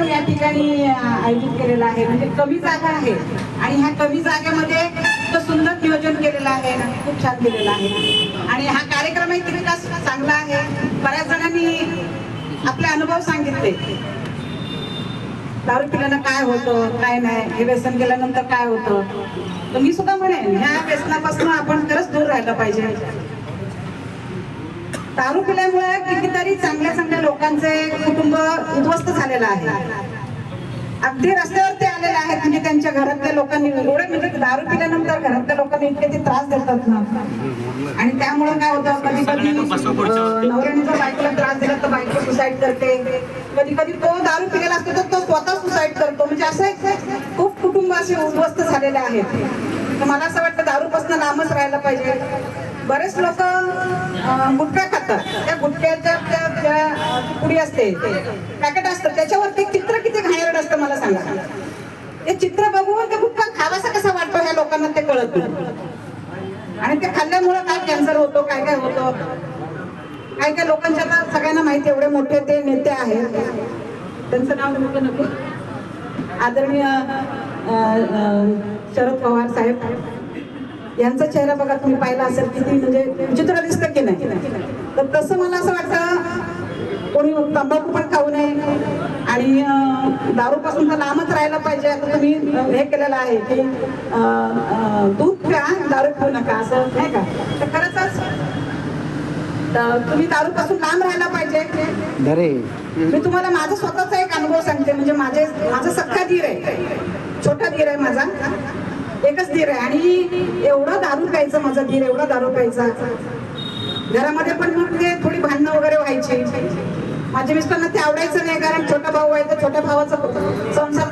कार्यक्रम या ठिकाणी आयोजित केलेला आहे. म्हणजे कमी जागा आहे आणि ह्या कमी जागेमध्ये इतकं सुंदर नियोजन केलेलं आहे ना, खूप छान केलेलं आहे. आणि हा कार्यक्रमही तितकाच चांगला आहे. बऱ्याच जणांनी आपले अनुभव सांगितले, दारू पिल्यानं काय होतं काय नाही, हे व्यसन केल्यानंतर काय होतं. तर मी सुद्धा म्हणेन ह्या व्यसनापासून आपण खरंच दूर राहायला पाहिजे. दारू पिल्यामुळे कितीतरी चांगल्या चांगल्या लोकांचे कुटुंब उद्ध्वस्त झालेलं आहे. अगदी रस्त्यावरती आलेले आहेत. म्हणजे त्यांच्या घरातल्या लोकांनी एवढे म्हणजे दारू पिल्यानंतर घरातल्या लोकांनी इतके ते त्रास देतात ना. आणि त्यामुळे काय होतं, कधी कधी नवऱ्याने जर बायकोला त्रास दिला तर बायको सुसाईड करते. कधी कधी तो दारू पिलेला असतो तर तो स्वतः सुसाईड करतो. म्हणजे असे खूप कुटुंब असे उद्ध्वस्त झालेले आहेत. तर मला असं वाटतं दारूपासून लांबच राहायला पाहिजे. बरेच लोक गुटखा खातात. त्या गुटख्याच्या ज्या पुडी असते, पॅकेट असतं, त्याच्यावरती चित्र किती घाणेरडं असतं मला सांगा. ते चित्र बघून ते गुटखा खावासा कसा वाटतो ह्या लोकांना ते कळत नाही. आणि ते खाल्ल्यामुळे काय कॅन्सर होतो, काय काय होतं. काय काय लोकांच्या आता सगळ्यांना माहिती, एवढे मोठे ते नेते आहेत, त्यांचं नाव नको, आदरणीय शरद पवार साहेब यांचा चेहरा बघा तुम्ही पाहिला असेल, किती म्हणजे विचित्र दिसतं की नाही. तर तसं मला असं वाटतं कोणी तंबाखू पण खाऊ नये आणि दारूपासून तर लांबच राहायला पाहिजे. आता तुम्ही हे केलेलं आहे की दूध प्या, दारू पिऊ नका, असं नाही का. तर खरंच तुम्ही दारूपासून लांब राहायला पाहिजे. मी तुम्हाला माझा स्वतःचा एक अनुभव सांगते. म्हणजे माझा सख्खा धीर आहे, छोटा धीर आहे माझा, एकच धीर आहे. आणि एवढा दारू प्यायचा माझा धीर, एवढा दारू प्यायचा. घरामध्ये पण मग ते थोडी भांडणं वगैरे व्हायची. माझ्या मिस्टरांना ते आवडायचं नाही, कारण छोटा भाऊ आहे तर छोट्या भावाचा संसार